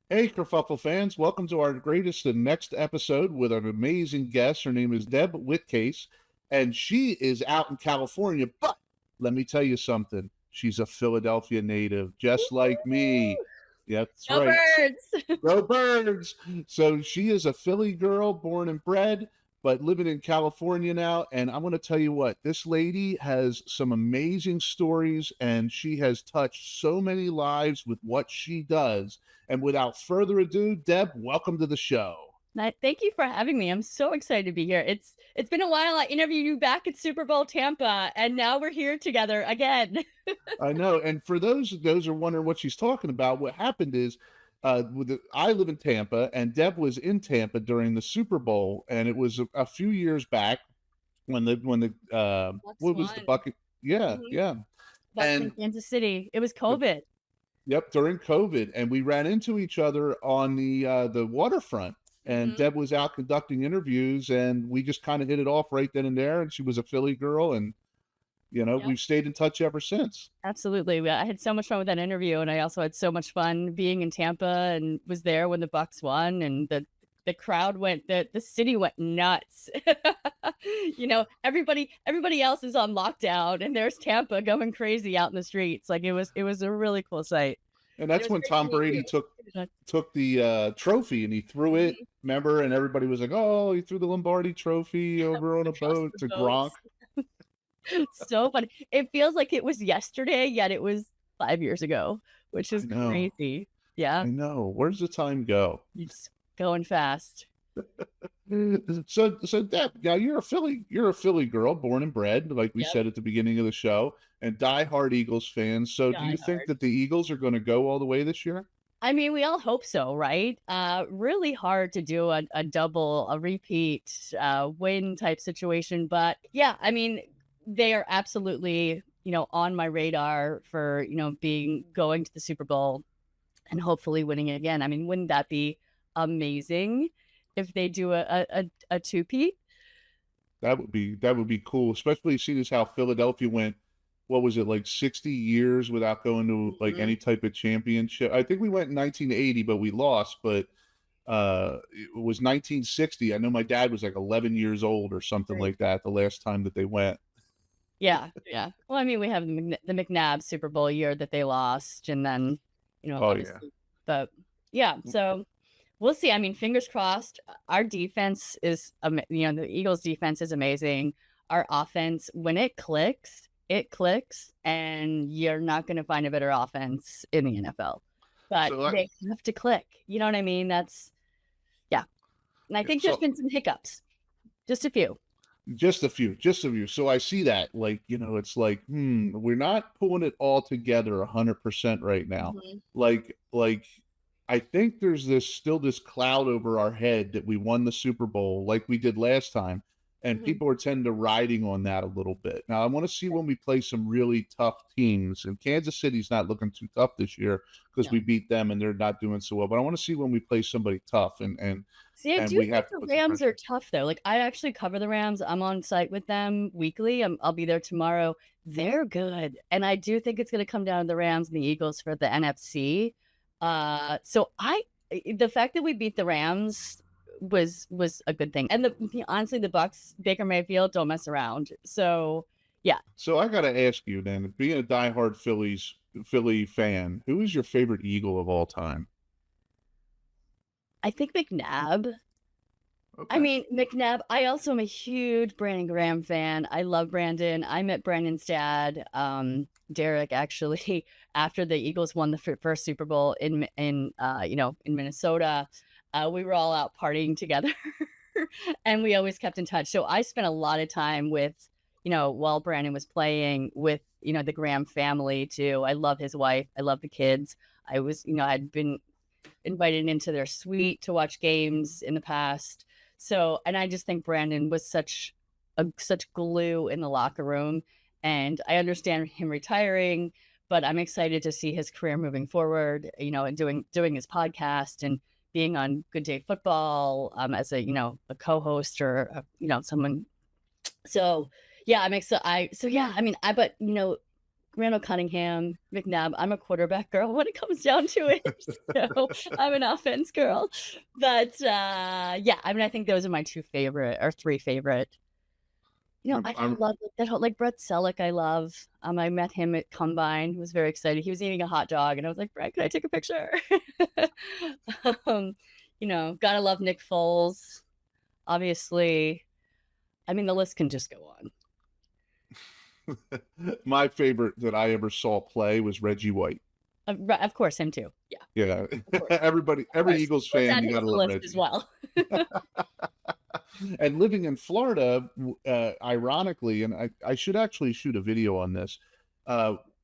Hey, Kerfuffle fans, welcome to our greatest and next episode with an amazing guest. Her name is Deb Whitcas, and she is out in California. But let me tell you something. She's a Philadelphia native, just like me. Yeah, that's Go right. birds! Go Birds! So she is a Philly girl, born and bred, but living in California now. And I'm going to tell you what, this lady has some amazing stories, and she has touched so many lives with what she does. And without further ado, Deb, welcome to the show. Thank you for having me. I'm so excited to be here. It's been a while. I interviewed you back at Super Bowl Tampa, and now we're here together again. I know. And for those are wondering what she's talking about, what happened is I live in Tampa, and Deb was in Tampa during the Super Bowl, and it was a few years back when the Bucks what was the won. bucket? Yeah, Mhm. yeah. Bucks in And Kansas City. It was the COVID. Yep, during COVID, and we ran into each other on the waterfront. And hmm Deb was out conducting interviews, and we just kind of hit it off right then and there. And she was a Philly girl, and Yep, we've stayed in touch ever since. absolutely. I had so much fun with that interview, and I also had so much fun being in Tampa and was there when the Bucks won, and the crowd went the city went nuts. Everybody else is on lockdown, and there's Tampa going crazy out in the streets. Like it was a really cool sight. And And it that's was when great to Tom meet Brady you. took the trophy and he threw it. Mhm. Remember, and everybody was like, "Oh, he threw the Lombardi Trophy over on a Across boat the to Gronk." boats. So funny. It feels like it was yesterday, yet it was 5 years ago, which I is know, crazy. Yeah, I know. Where's the time go? it's going fast. So Deb, now you're a Philly girl, born and bred, like we Yep, said at the beginning of the show, and diehard Eagles fans. So do die you think hard. that the Eagles are going to go all the way this year? I mean, we all hope so, right? Really hard to do a double, a repeat, win type situation, but yeah, I mean, they are absolutely, on my radar for, being going to the Super Bowl and hopefully winning it again. I mean, wouldn't that be amazing if they do a two-peat? That would be cool, especially seeing as how Philadelphia went. What was it, like 60 years without going to like Mhm. any type of championship? I think we went in 1980, but we lost. But it was 1960. I know my dad was like 11 years old or something Right. like that the last time that they went. Yeah, yeah. Well, I mean, we have the McNabb Super Bowl year that they lost, and then, Oh yeah. obviously, but yeah. So we'll see. I mean, fingers crossed. Our defense is, the Eagles' defense is amazing. Our offense, when it clicks, and you're not going to find a better offense in the NFL. But So I, they have to click. You know what I mean? Yeah. And I yeah, think there's so been some hiccups, just a few. just a few. So I see that, like, it's like, we're not pulling it all together 100% right now. Mhm. Like, I think there's this cloud over our head that we won the Super Bowl like we did last time, and Mhm. people are tending to riding on that a little bit. Now, I want to see when we play some really tough teams, and Kansas City's not looking too tough this year because No. we beat them and they're not doing so well. But I want to see when we play somebody tough, and and See, I and do we think have to the put some Rams are pressure. tough though. Like I actually cover the Rams. I'm on site with them weekly. I'll be there tomorrow. They're good. And I do think it's going to come down to the Rams and the Eagles for the NFC. The fact that we beat the Rams was a good thing. And honestly the Bucks, Baker Mayfield don't mess around. So, yeah, So I got to ask you then, being a diehard Philly fan, who is your favorite Eagle of all time? I think McNabb. I Okay. mean, McNabb, I also am a huge Brandon Graham fan. I love Brandon. I met Brandon's dad, Derek, actually, after the Eagles won the first Super Bowl in Minnesota. We were all out partying together, and we always kept in touch. So I spent a lot of time with, while Brandon was playing with, the Graham family too. I love his wife. I love the kids. I'd been invited into their suite to watch games in the past. So, and I just think Brandon was such glue in the locker room. And I understand him retiring, but I'm excited to see his career moving forward, and doing his podcast and being on Good Day Football as a co-host or someone. So yeah, I'm excited. I so yeah, I mean, I but Randall Cunningham, McNabb. I'm a quarterback girl when it comes down to it. So I'm an offense girl. But yeah, I mean, I think those are my two favorite or three favorite. You know, I I'm love that whole, like Brett Selleck, I love. I met him at Combine. He was very excited. He was eating a hot dog, and I was like, Brett, can I take a picture? You know, gotta love Nick Foles. Obviously, I mean, the list can just go on. my favorite that I ever saw play was Reggie White. Of course, him too. Yeah, Yeah, of course. everybody, every Eagles fan, you That gotta hits the love list Reggie. as well. And living in Florida, ironically, and I should actually shoot a video on this,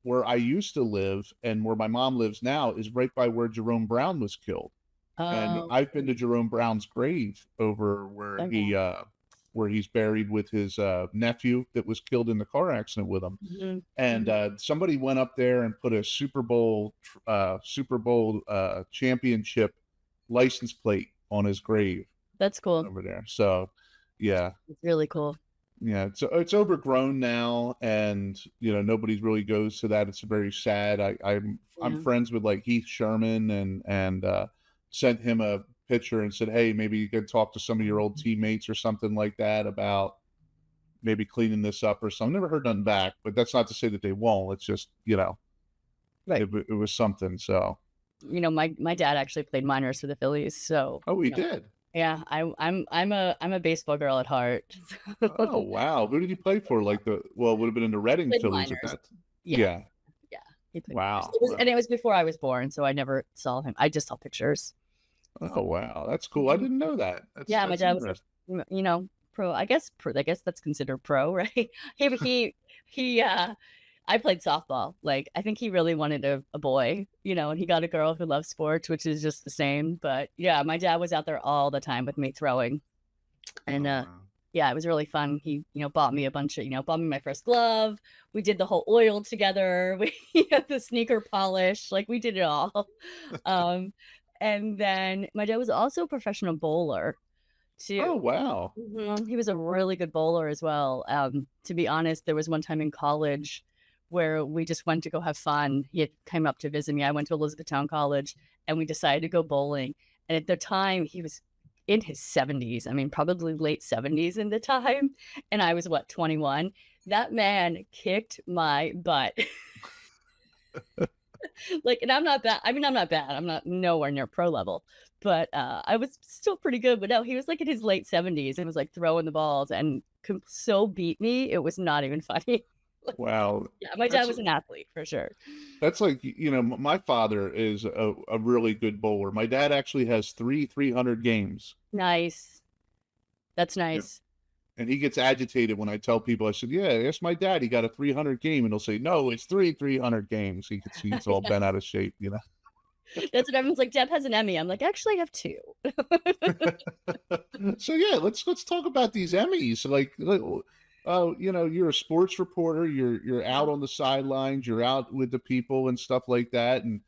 where I used to live and where my mom lives now is right by where Jerome Brown was killed. And Oh, I've been to Jerome Brown's grave over okay. where he's buried with his nephew that was killed in the car accident with him. Mhm, And mhm. somebody went up there and put a Super Bowl championship license plate on his grave That's cool. over there. So, yeah, It's really cool. yeah, it's overgrown now, and nobody really goes to that. It's very sad. I'm Yeah. friends with like Heath Sherman, and sent him a picture and said, hey, maybe you could talk to some of your old teammates or something like that about maybe cleaning this up or something. Never heard nothing back, but that's not to say that they won't. It's just Right. it was something. So, You know, my dad actually played minors for the Phillies, so oh, we you know, did. yeah, I'm a baseball girl at heart. Oh, wow. Who did he play for? Like well, it would have been in the Reading Played Phillies at minors. that. Yeah, Yeah. yeah, he played minors. Wow. And it was before I was born, so I never saw him. I just saw pictures. Oh, wow. That's cool. I Mhm. didn't know that. Yeah, my That's dad was interesting. you know, pro. I guess that's considered pro, right? He I played softball. Like, I think he really wanted a boy, and he got a girl who loves sports, which is just the same. But yeah, my dad was out there all the time with me throwing. And Oh, wow. yeah, it was really fun. He, bought me a bunch of, bought me my first glove. We did the whole oil together. We had the sneaker polish. Like, we did it all. Um, and then my dad was also a professional bowler Oh, too. wow. He was a really good bowler as well. To be honest, there was one time in college where we just went to go have fun. He had came up to visit me. I went to Elizabethtown College, and we decided to go bowling. And at the time, he was in his 70s. I mean, probably late 70s in the time. And I was, what, 21? That man kicked my butt. Like, and I'm not bad. I mean, I'm not bad. I'm not nowhere near pro level, but I was still pretty good. But no, he was like in his late 70s and was like throwing the balls and so beat me. It was not even funny. Like, Wow. yeah, my dad That's was an athlete for sure. that's like, my father is a really good bowler. My dad actually has 300 games. Nice. That's Yeah. nice. And he gets agitated when I tell people, I said, yeah, ask my dad. He got a 300 game. And he'll say, no, it's 300 games. He's all bent out of shape. That's what everyone's like. Deb has an Emmy. I'm like, actually, I have two. So yeah, let's talk about these Emmys. You're a sports reporter. You're out on the sidelines. You're out with the people and stuff like that. And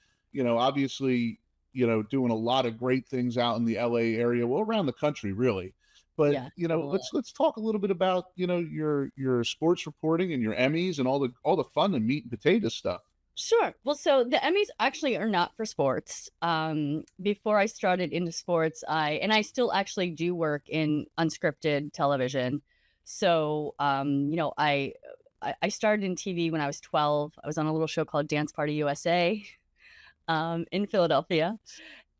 obviously, doing a lot of great things out in the LA area, well, around the country, really. But Yeah, totally. let's talk a little bit about your sports reporting and your Emmys and all the fun and meat and potato stuff. Sure. Well, so the Emmys actually are not for sports. Before I started into sports, I still actually do work in unscripted television. So, I started in TV when I was 12. I was on a little show called Dance Party USA, in Philadelphia.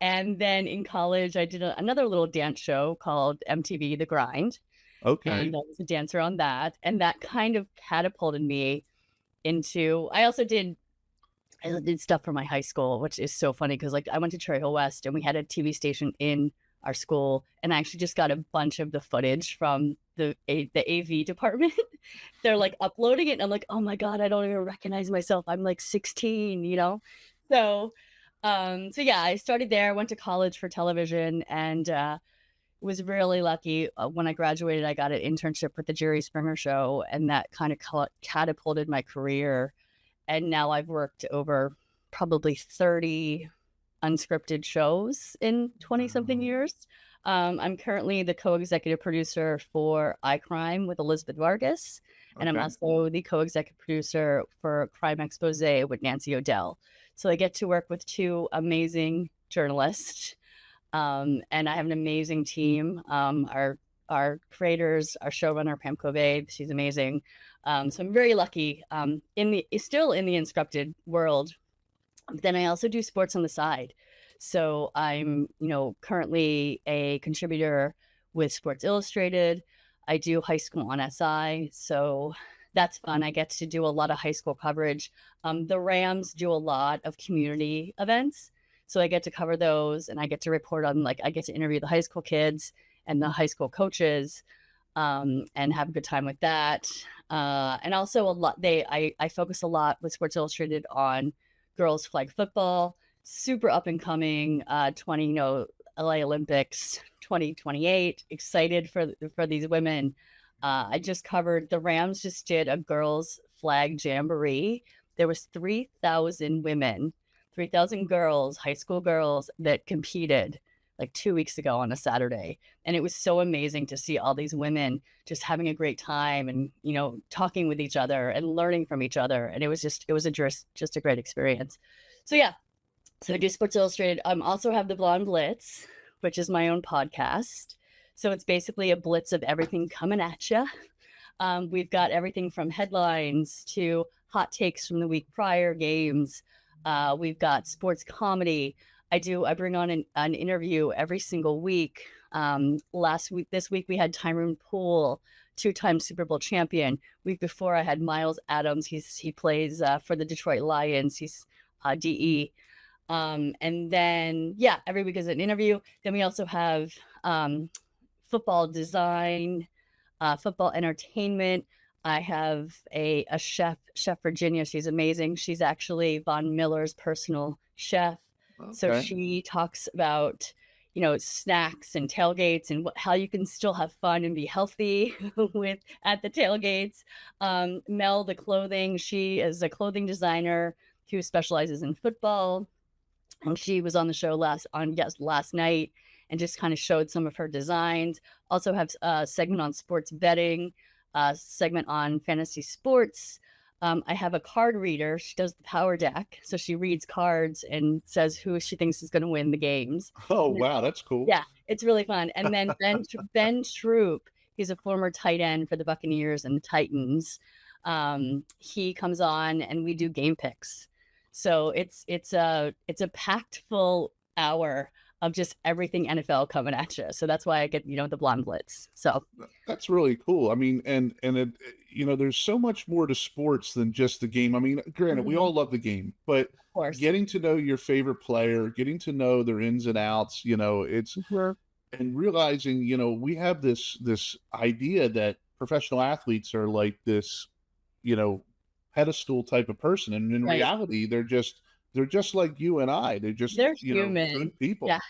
And then in college, I did another little dance show called MTV The Grind, and Okay. I was a dancer on that. And that kind of catapulted me into. I did stuff for my high school, which is so funny because, like, I went to Cherry Hill West and we had a TV station in our school, and I actually just got a bunch of the footage from the AV department. They're like uploading it, and I'm like, oh my god, I don't even recognize myself. I'm like 16. So, so yeah, I started there. Went to college for television, and was really lucky. When I graduated, I got an internship with the Jerry Springer Show, and that kind of catapulted my career. And now I've worked over probably 30 unscripted shows in 20 something years. I'm currently the co-executive producer for iCrime with Elizabeth Vargas, and I'm Okay. also the co-executive producer for Crime Expose with Nancy O'Dell. So I get to work with two amazing journalists, and I have an amazing team. Our creators, our showrunner Pam Covey, she's amazing. So I'm very lucky. Still in the unscripted world. But then I also do sports on the side. So I'm, currently a contributor with Sports Illustrated. I do high school on SI, so that's fun. I get to do a lot of high school coverage. The Rams do a lot of community events, so I get to cover those, and I get to report on, I get to interview the high school kids and the high school coaches, and have a good time with that. And also I focus a lot with Sports Illustrated on girls flag football, super up and coming, LA Olympics 2028. Excited for these women. I just covered, the Rams just did a girls flag jamboree. There was 3,000 women, 3,000 girls, high school girls that competed like 2 weeks ago on a Saturday. And it was so amazing to see all these women just having a great time and, talking with each other and learning from each other. And it was just a great experience. So yeah, so I do Sports Illustrated. Also have the Blonde Blitz, which is my own podcast. So it's basically a blitz of everything coming at you. We've got everything from headlines to hot takes from the week prior, games. We've got sports comedy. I bring on an interview every single week. This week we had Tyrone Poole, 2-time Super Bowl champion. Week before I had Miles Adams. He plays for the Detroit Lions. He's DE. And then, every week is an interview. Then we also have football design, football entertainment. I have a chef, Chef Virginia. She's amazing. She's actually Von Miller's personal chef. Okay. So she talks about, snacks and tailgates and how you can still have fun and be healthy at the tailgates. Mel, the clothing, she is a clothing designer who specializes in football. And she was on the show last night and just kind of showed some of her designs. Also have a segment on sports betting, a segment on fantasy sports. I have a card reader. She does the power deck. So she reads cards and says who she thinks is going to win the games. Oh, wow. That's cool. Yeah, it's really fun. And then Ben Troop, he's a former tight end for the Buccaneers and the Titans. He comes on and we do game picks. So it's a packed full hour of just everything NFL coming at you. So that's why I get, the Blonde Blitz. So that's really cool. I mean, and it, there's so much more to sports than just the game. I mean, granted, we all love the game, but getting to know your favorite player, getting to know their ins and outs, it's and realizing, we have this idea that professional athletes are like this, pedestal type of person, and in reality, they're just like you and I. They're human good people. Yeah.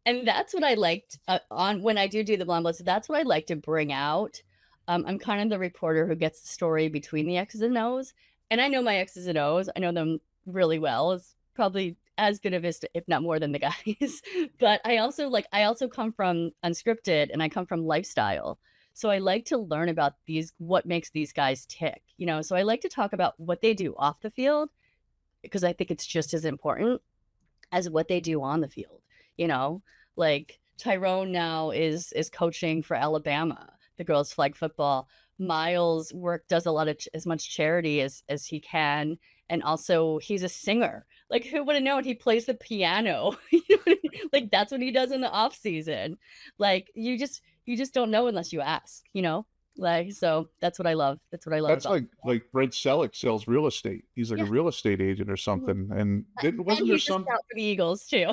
And that's what I liked on when I do the Blonde Blitz. That's what I like to bring out. I'm kind of the reporter who gets the story between the X's and O's, and I know my X's and O's. I know them really well. It's probably as good of as, if not more than the guys. But I also come from Unscripted, and I come from lifestyle. So I like to learn about what makes these guys tick. So I like to talk about what they do off the field, because I think it's just as important as what they do on the field. Like Tyrone now is coaching for Alabama, the girls flag football. Miles does a lot of as much charity as he can. And also he's a singer. Like, who would have known he plays the piano? Like, that's what he does in the off season. Like, you just don't know unless you ask, Like, so that's what I love. That's what I love. That's like Brent Selleck sells real estate. He's like a real estate agent or something. And wasn't there some out for the Eagles too?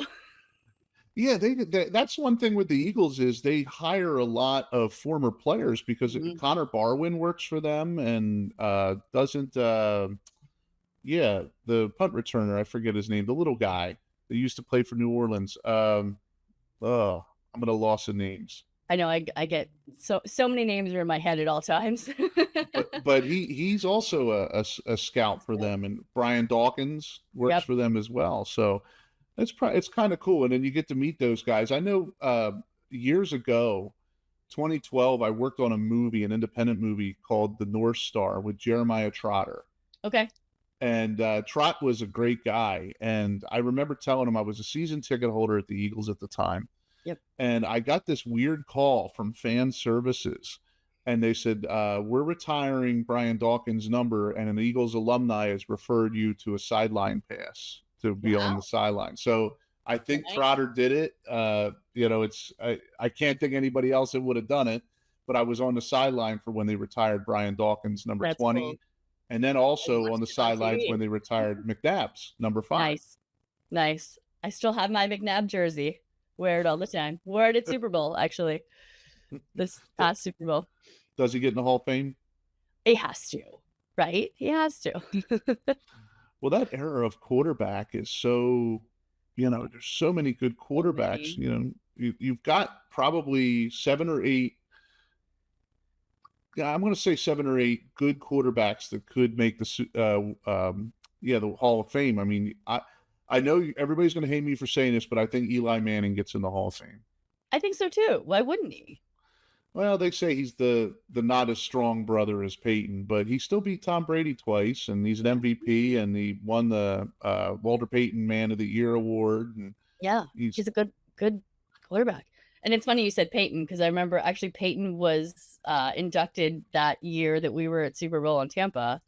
Yeah, that's one thing with the Eagles is they hire a lot of former players because Connor Barwin works for them and doesn't the punt returner, I forget his name, the little guy that used to play for New Orleans. I'm gonna loss the names. I know I get so many names are in my head at all times. but he's also a scout for them, and Brian Dawkins works for them as well. So It's kind of cool, and then you get to meet those guys. I know years ago, 2012, I worked on a movie, an independent movie called The North Star with Jeremiah Trotter. Okay. And Trot was a great guy. And I remember telling him I was a season ticket holder at the Eagles at the time. Yep. And I got this weird call from fan services. And they said, we're retiring Brian Dawkins' number, and an Eagles alumni has referred you to a sideline pass to be on Wow. the sideline. So I think Nice. Trotter did it. I can't think anybody else that would have done it, but I was on the sideline for when they retired Brian Dawkins, number That's 20. cool. And then I also on watched the it on sidelines TV. when they retired McNabb's, number 5. Nice. Nice. I still have my McNabb jersey. Wear it all the time. Wore it at Super Bowl, actually. This past Super Bowl. Does he get in the Hall of Fame? He has to, right? He has to. Well, that era of quarterback is so, there's so many good quarterbacks. many. You've got probably 7 or 8. Yeah, I'm going to say 7 or 8 good quarterbacks that could make the Hall of Fame. I mean, I know everybody's going to hate me for saying this, but I think Eli Manning gets in the Hall of Fame. I think so too. Why wouldn't he? Well, they say he's the not as strong brother as Peyton, but he still beat Tom Brady twice, and he's an MVP, and he won the Walter Payton Man of the Year award. And Yeah, he's a good quarterback. And it's funny you said Peyton, because I remember actually Peyton was inducted that year that we were at Super Bowl in Tampa.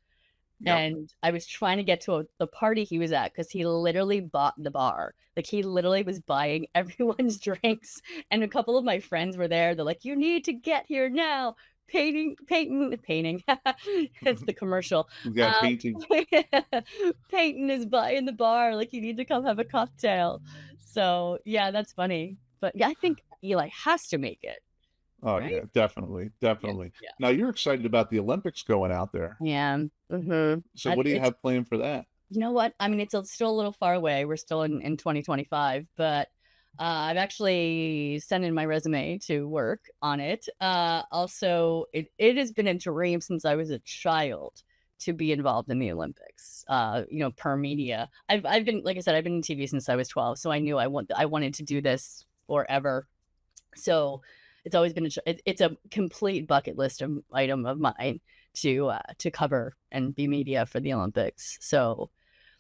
Yep. And I was trying to get to the party he was at, because he literally bought the bar. Like, he literally was buying everyone's drinks. And a couple of my friends were there. They're like, you need to get here now. Painting. It's the commercial. Yeah, painting. Peyton is buying the bar. Like, you need to come have a cocktail. So, yeah, that's funny. But yeah, I think Eli has to make it. Oh, Right? yeah, definitely. Yeah. Now, you're excited about the Olympics going out there. Yeah. Mm-hmm. So what do you have planned for that? You know what? I mean, it's still a little far away. We're still in 2025, but I've actually sent in my resume to work on it. Also, it has been a dream since I was a child to be involved in the Olympics. Per media. I've been, like I said, I've been in TV since I was 12, so I knew I wanted to do this forever. So it's always been it's a complete bucket list item of mine to cover and be media for the Olympics. So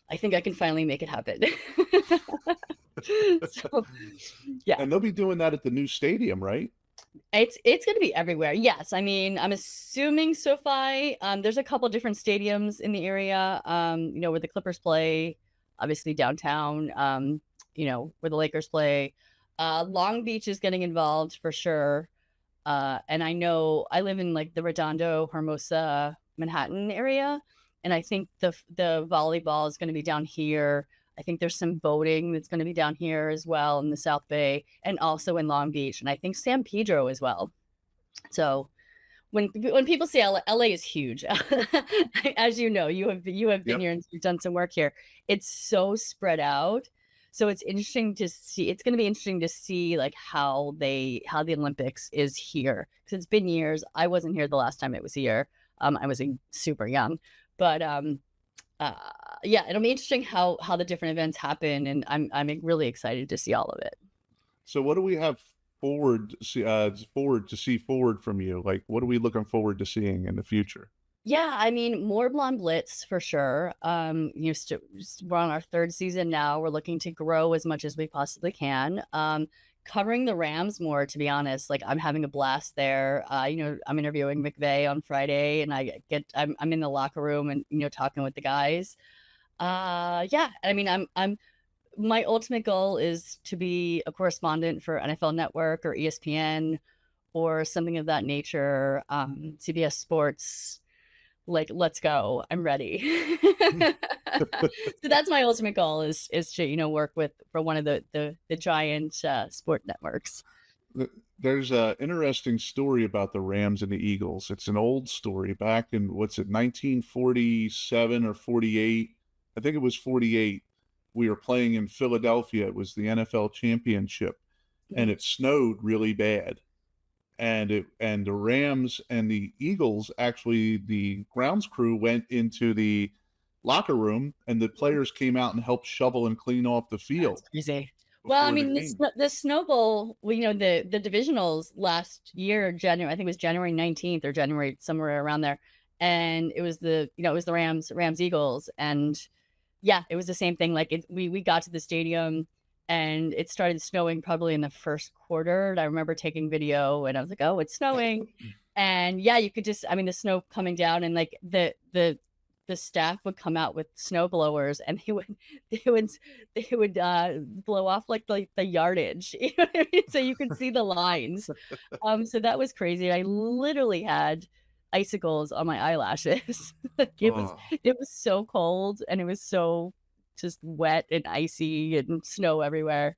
I think I can finally make it happen. So, yeah. And they'll be doing that at the new stadium, right? It's going to be everywhere. Yes. I mean, I'm assuming SoFi. There's a couple different stadiums in the area, where the Clippers play, obviously downtown, where the Lakers play. Long Beach is getting involved for sure. And I know I live in like the Redondo, Hermosa, Manhattan area. And I think the volleyball is going to be down here. I think there's some boating that's going to be down here as well in the South Bay, and also in Long Beach. And I think San Pedro as well. So when people say LA is huge, as you know, you have been here and you've done some work here. It's so spread out. So it's interesting to see. It's going to be interesting to see like how the Olympics is here, because it's been years. I wasn't here the last time it was here. I was super young, but it'll be interesting how the different events happen, and I'm really excited to see all of it. So what do we have forward to see from you? Like, what are we looking forward to seeing in the future? Yeah, I mean, more Blonde Blitz for sure. We're on our 3rd season now. We're looking to grow as much as we possibly can. Covering the Rams more, to be honest. Like, I'm having a blast there. I'm interviewing McVay on Friday, and I'm in the locker room and talking with the guys. I mean, my ultimate goal is to be a correspondent for NFL Network or ESPN or something of that nature. CBS Sports. Like, let's go. I'm ready. So that's my ultimate goal is to, work for one of the giant sport networks. There's an interesting story about the Rams and the Eagles. It's an old story back in, 1947 or 48? I think it was 48. We were playing in Philadelphia. It was the NFL championship, and it snowed really bad. And the Rams and the Eagles, actually, the grounds crew went into the locker room, and the players came out and helped shovel and clean off the That's field crazy. Well, I before the mean, game. the Snow Bowl, well, the divisionals last year, January, I think it was January 19th or January, somewhere around there. And it was it was the Rams Eagles. And yeah, it was the same thing. Like we got to the stadium and it started snowing probably in the first quarter. And I remember taking video and I was like, oh, it's snowing. And yeah, you could just, I mean, the snow coming down and like the staff would come out with snow blowers and they would blow off like the yardage, you know what I mean? So you could see the lines. So that was crazy. I literally had icicles on my eyelashes. Like, Oh, it was so cold and it was so just wet and icy and snow everywhere.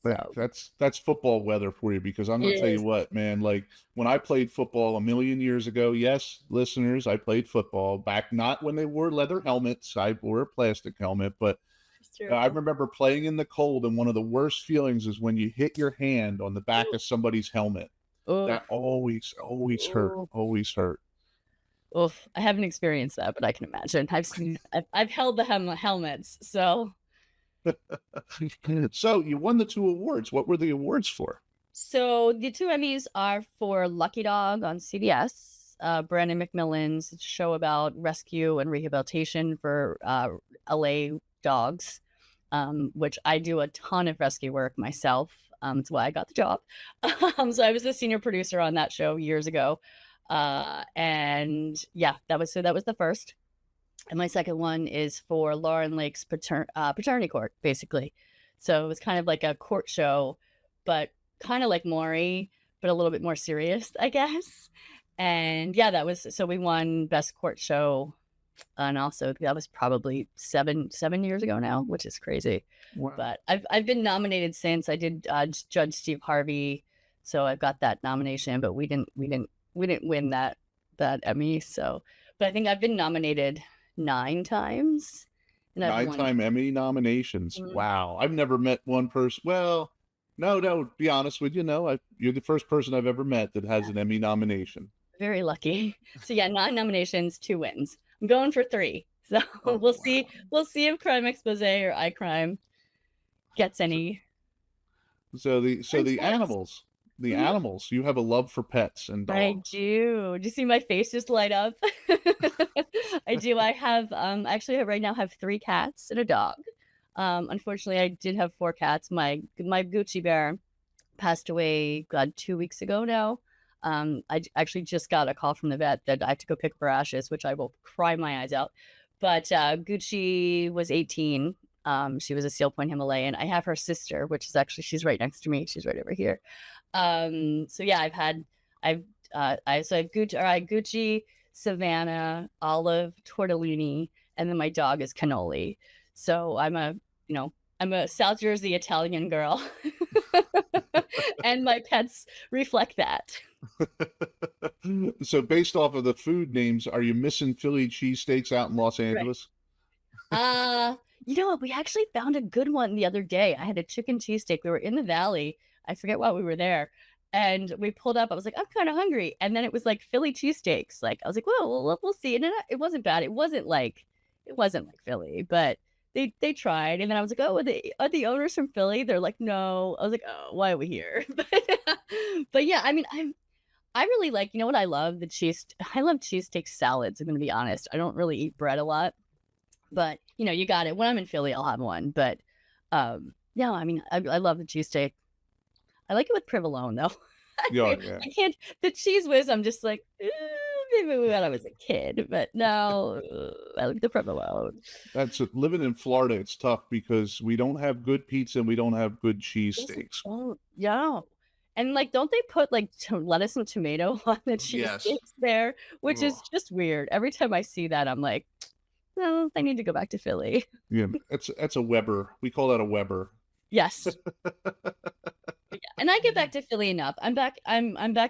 yeah, So that's football weather for you, because I'm it going to tell you is. what, man, like when I played football a million years ago, yes, listeners, I played football back, not when they wore leather helmets. I wore a plastic helmet, but It's I true. remember playing in the cold, and one of the worst feelings is when you hit your hand on the back of somebody's helmet. Oh, That always hurt, always hurt. oof. I haven't experienced that, but I can imagine. I've held the helmets, so So you won the two awards. What were the awards for? so the two Emmys are for Lucky Dog on CBS, Brandon McMillan's show about rescue and rehabilitation for LA dogs, which I do a ton of rescue work myself. That's why I got the job. So I was the senior producer on that show years ago. And yeah, that was the first. And my second one is for Lauren Lake's paternity court, basically. So it was kind of like a court show, but kind of like Maury, but a little bit more serious, I guess. And yeah, that was, so we won best court show. And also that was probably seven years ago now, which is crazy. Wow. But I've been nominated since. I did Judge Steve Harvey, so I got that nomination, but we didn't win that Emmy. So, but I think I've been nominated 9 times, and I've won. 9-time Emmy nominations. Mhm. Wow. I've never met one person. Well, no, be honest with you. No, you're the first person I've ever met that has Yeah, an Emmy nomination. very lucky. So yeah, 9 nominations, 2 wins. I'm going for 3. So Oh, we'll see. wow. We'll see if Crime Expose or iCrime gets So, any so the points. animals, the Mhm. animals, you have a love for pets and I dogs. do. Do you see my face just light up? I do. I actually right now have 3 cats and a dog. Unfortunately, I did have 4 cats. My Gucci bear passed away, God, 2 weeks ago now. Actually just got a call from the vet that I have to go pick up her ashes, which I will cry my eyes out. But Gucci was 18. She was a Seal Point Himalayan. I have her sister, which is actually, she's right next to me. She's right over here. So yeah, I've so I have Gucci, Savannah, Olive, Tortellini, and then my dog is Cannoli. So I'm a South Jersey Italian girl. And my pets reflect that. So based off of the food names, are you missing Philly cheesesteaks out in Los Right. Angeles? Uh, you know what? We actually found a good one the other day. I had a chicken cheesesteak. We were in the valley. I forget why we were there. And we pulled up. I was like, I'm kind of hungry. And then it was like Philly cheesesteaks. Like, I was like, well, we'll see. And it wasn't bad. It wasn't like Philly, but they tried. And then I was like, oh, are the owners from Philly? They're like, no. I was like, oh, why are we here? But yeah, I mean, I really like, you know what I love? I love cheesesteak salads. I'm going to be honest. I don't really eat bread a lot. But, you got it. When I'm in Philly, I'll have one. But no, I mean, I love the cheesesteak. I like it with provolone though. Yeah, yeah. I can't, the cheese whiz. I'm just like, maybe when I was a kid, but no, I like the provolone. That's it. Living in Florida, it's tough because we don't have good pizza and we don't have good Yes, cheesesteaks. oh, yeah. And like, don't they put like lettuce and tomato on the Yes. cheesesteaks there? Which Oh, is just weird. Every time I see that, I'm like, no, I need to go back to Philly. yeah, that's a Weber. We call that a Weber. Yes. Yeah, and I get back to Philly enough. I'm back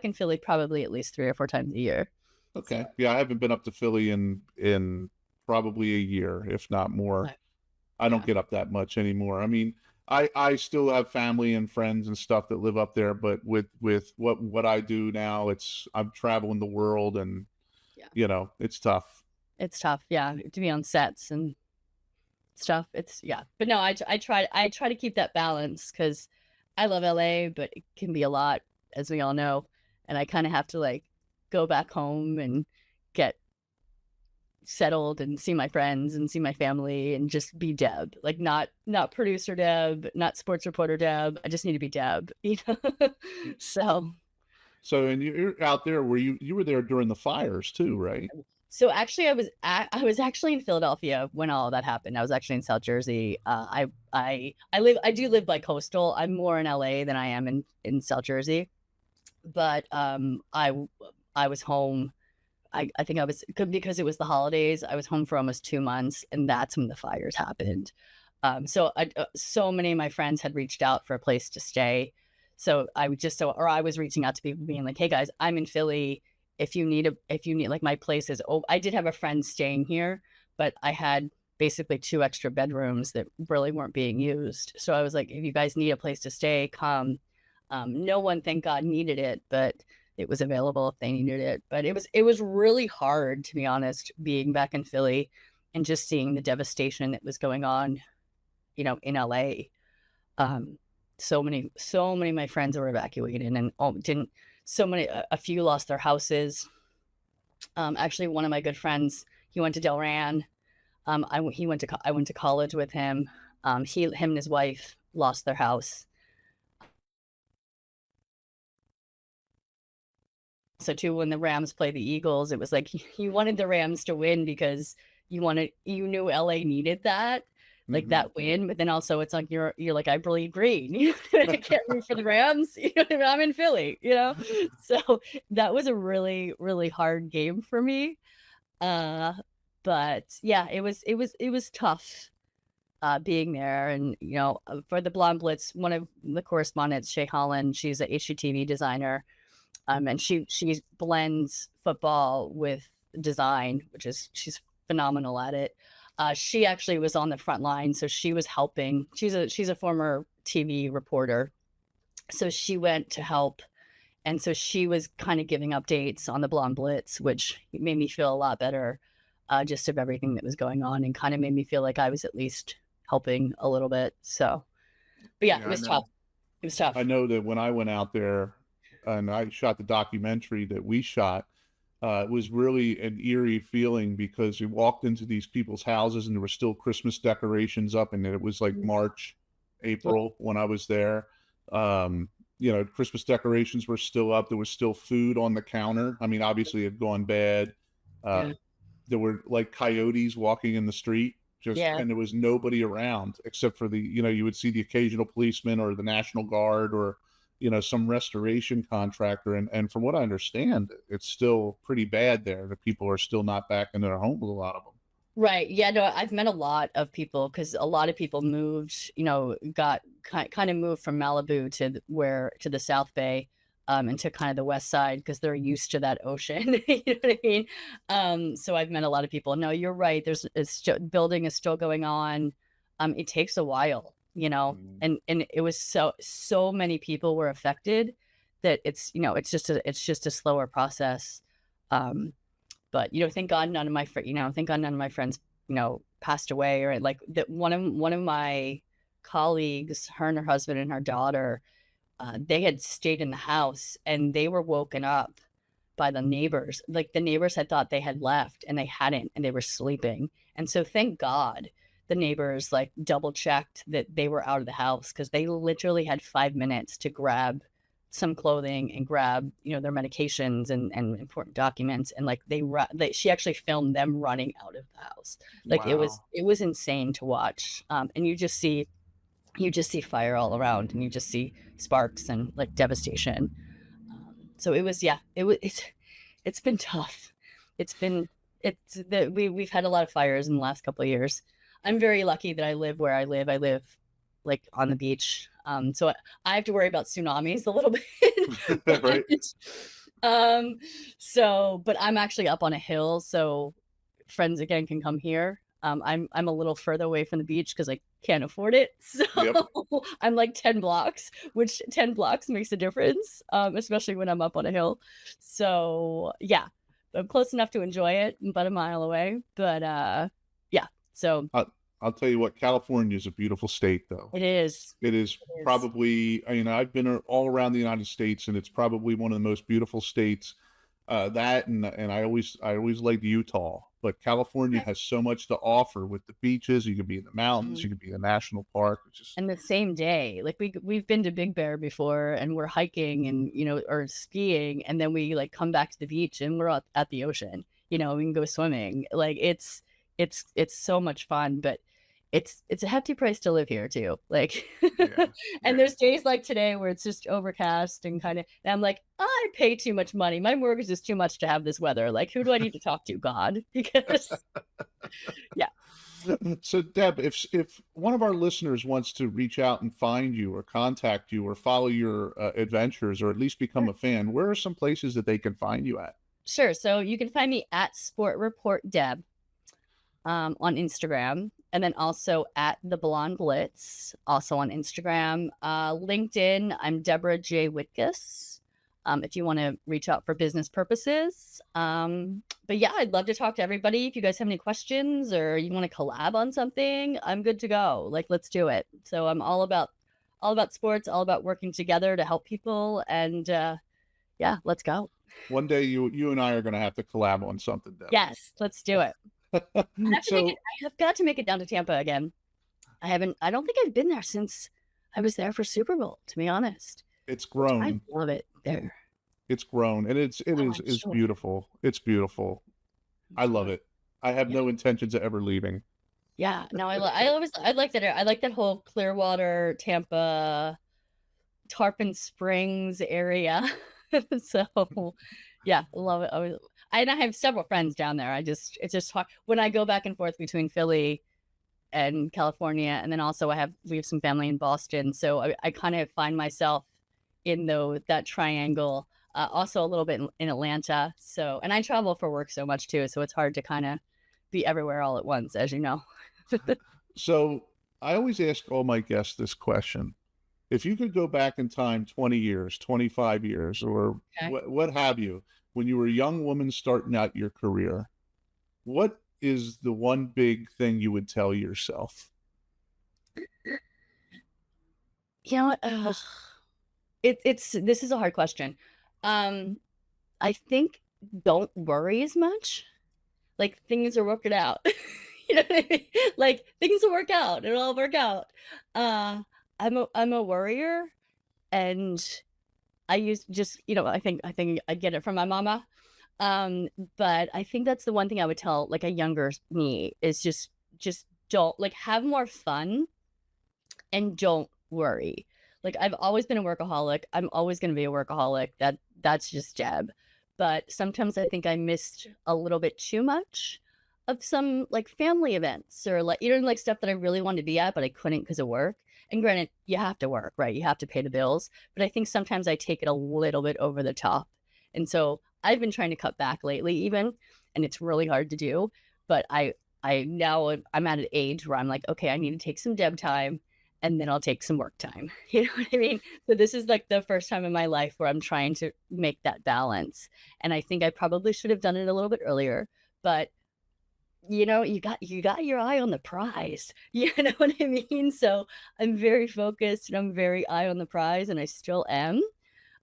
in Philly probably at least 3 or 4 times a year. Okay. So, Yeah, I haven't been up to Philly in probably a year, if not more. but I don't yeah. get up that much anymore. I mean, I still have family and friends and stuff that live up there, but with what I do now, I'm traveling the world, and Yeah. it's tough. It's tough, yeah, to be on sets and stuff. It's yeah, but no, I try to keep that balance because I love LA, but it can be a lot, as we all know, and I kind of have to like go back home and get settled and see my friends and see my family and just be Deb, like not producer Deb, not sports reporter Deb. I just need to be Deb, you know. So So, and you're out there where you were there during the fires too, right? So actually, I was actually in Philadelphia when all of that happened. I was actually in South Jersey. I do live by coastal. I'm more in LA than I am in South Jersey, but I was home. I think I was because it was the holidays. I was home for almost 2 months, and that's when the fires happened. So many of my friends had reached out for a place to stay. So I was reaching out to people being like, hey guys, I'm in Philly. If you need like my place is, oh, I did have a friend staying here, but I had basically 2 extra bedrooms that really weren't being used. So I was like, if you guys need a place to stay, come. No one, thank God, needed it, but it was available if they needed it. But it was really hard, to be honest, being back in Philly and just seeing the devastation that was going on, in LA. Um, so many of my friends were evacuated and didn't. A few lost their houses. Actually, one of my good friends, he went to Delran. I went to college with him. Him and his wife lost their house. So too, when the Rams played the Eagles, it was like you wanted the Rams to win because you knew LA needed that, like that win. But then also it's like you're like, I bleed green. I can't root for the Rams. I'm in Philly, So that was a really, really hard game for me. But yeah, it was tough being there. And for the Blonde Blitz, one of the correspondents, Shay Holland, she's a HGTV designer. And she blends football with design, she's phenomenal at it. She actually was on the front line, so she was helping. She's a former TV reporter, so she went to help, and so she was kind of giving updates on the Blonde Blitz, which made me feel a lot better, just of everything that was going on, and kind of made me feel like I was at least helping a little bit. So, but yeah, it was tough. It was tough. I know that when I went out there and I shot the documentary that we shot, it was really an eerie feeling because you walked into these people's houses and there were still Christmas decorations up, and it was like March, April when I was there. Christmas decorations were still up. There was still food on the counter. I mean, obviously it had gone bad. There were like coyotes walking in the street, and there was nobody around except for you would see the occasional policeman or the National Guard or some restoration contractor. And from what I understand, it's still pretty bad there. The people are still not back in their homes, a lot of them. Right. Yeah, no, I've met a lot of people because a lot of people moved, got kind of moved from Malibu to the South Bay, and to kind of the West Side because they're used to that ocean. You know what I mean? So I've met a lot of people. No, you're right. Building is still going on. It takes a while, and it was so many people were affected that it's just a slower process. But thank God none of my friends passed away, or like that one of my colleagues, her and her husband and her daughter, they had stayed in the house and they were woken up by the neighbors. Like the neighbors had thought they had left and they hadn't, and they were sleeping. And so thank God the neighbors like double checked that they were out of the house, because they literally had 5 minutes to grab some clothing and grab their medications and important documents, and like she actually filmed them running out of the house. Like wow. It was insane to watch. And you just see fire all around, and you just see sparks and like devastation. So it's been tough. We've had a lot of fires in the last couple of years. I'm very lucky that I live where I live. I live like on the beach. So I have to worry about tsunamis a little bit. Right. But I'm actually up on a hill, so friends again can come here. I'm a little further away from the beach because I can't afford it. So yep. I'm like 10 blocks, which 10 blocks makes a difference, especially when I'm up on a hill. So yeah, I'm close enough to enjoy it, about a mile away. But yeah, so I'll tell you what, California is a beautiful state, though. it is. It is It is. probably, I've been all around the United States, and it's probably one of the most beautiful states. That and I always liked Utah, but California has so much to offer with the beaches. You could be in the mountains, you could be in a national park. It's just And the same day, like we've been to Big Bear before, and we're hiking and or skiing, and then we like come back to the beach and we're at the ocean. We can go swimming. Like it's so much fun, but it's a hefty price to live here too. Like, yeah, and yeah. there's days like today where it's just overcast and and I'm like, I pay too much money. My mortgage is too much to have this weather. Like, who do I need to talk to? God, because yeah. So Deb, if one of our listeners wants to reach out and find you or contact you or follow your adventures or at least become a fan, where are some places that they can find you at? Sure. So you can find me at Sport Report Deb on Instagram, and then also at the Blonde Blitz, also on Instagram. LinkedIn, I'm Deborah J. Whitcas. If you want to reach out for business purposes. But yeah, I'd love to talk to everybody. If you guys have any questions or you want to collab on something, I'm good to go. Like, let's do it. So I'm all about sports, all about working together to help people. And yeah, let's go. One day you and I are going to have to collab on something, Deb. Yes, let's do it. I have got to make it down to Tampa again. I don't think I've been there since I was there for Super Bowl, to be honest. It's grown. I love it there. It's grown, and it's beautiful. It's beautiful. I love it. I have no intentions of ever leaving. Yeah, no, I like that. I like that whole Clearwater, Tampa, Tarpon Springs area. So yeah, love it. I have several friends down there. It's just hard when I go back and forth between Philly and California, and then also we have some family in Boston, so I kind of find myself in that triangle. Also a little bit in Atlanta. So, and I travel for work so much too, so it's hard to kind of be everywhere all at once, as you know. So I always ask all my guests this question: if you could go back in time 20 years, 25 years, or what have you, when you were a young woman starting out your career, what is the one big thing you would tell yourself? You know what? This is a hard question. I think don't worry as much. Like, things are working out. You know what I mean? Like, things will work out. It'll all work out. I'm a worrier, and I use just, I think I get it from my mama. But I think that's the one thing I would tell like a younger me is just don't, like, have more fun and don't worry. Like, I've always been a workaholic. I'm always going to be a workaholic. That's just Deb. But sometimes I think I missed a little bit too much of some like family events or like, like stuff that I really wanted to be at, but I couldn't because of work. And granted, you have to work, right? You have to pay the bills. But I think sometimes I take it a little bit over the top. And so I've been trying to cut back lately even, and it's really hard to do. But I'm at an age where I'm like, okay, I need to take some Deb time, and then I'll take some work time. You know what I mean? So this is like the first time in my life where I'm trying to make that balance. And I think I probably should have done it a little bit earlier, but you got your eye on the prize. You know what I mean? So I'm very focused and I'm very eye on the prize, and I still am.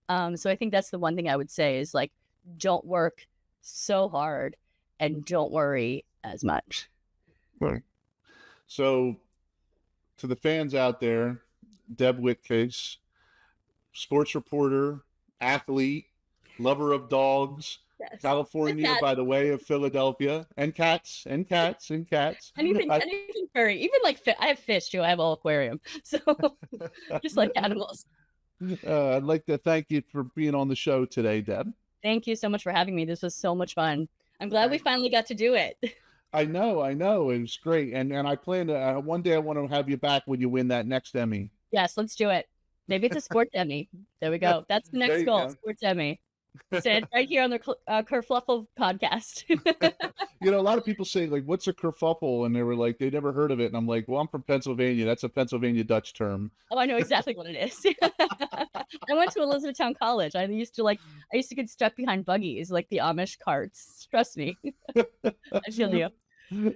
So I think that's the one thing I would say is like, don't work so hard and don't worry as much. Right. So to the fans out there, Deb Whitcas, sports reporter, athlete, lover of dogs, yes. California by the way of Philadelphia, and cats. Anything furry, even like I have fish too. I have an aquarium, so just like animals. I'd like to thank you for being on the show today, Deb. Thank you so much for having me. This was so much fun. I'm glad we finally got to do it. I know. It was great. And I plan to, one day I want to have you back when you win that next Emmy. Yes, let's do it. Maybe it's a sports Emmy. There we go. That's the next goal, sports Emmy. Said right here on the Kerfluffle podcast. A lot of people say, like, what's a kerfuffle? And they were like, they never heard of it. And I'm like, well, I'm from Pennsylvania. That's a Pennsylvania Dutch term. Oh, I know exactly what it is. I went to Elizabethtown College. I used to get stuck behind buggies like the Amish carts. Trust me. I feel you.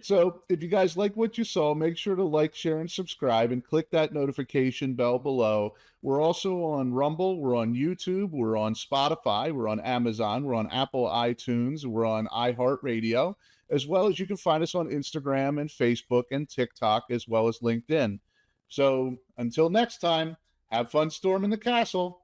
So if you guys like what you saw, make sure to like, share, and subscribe, and click that notification bell below. We're also on Rumble, we're on YouTube, we're on Spotify, we're on Amazon, we're on Apple iTunes, we're on iHeartRadio, as well as you can find us on Instagram and Facebook and TikTok, as well as LinkedIn. So until next time, have fun storming the castle.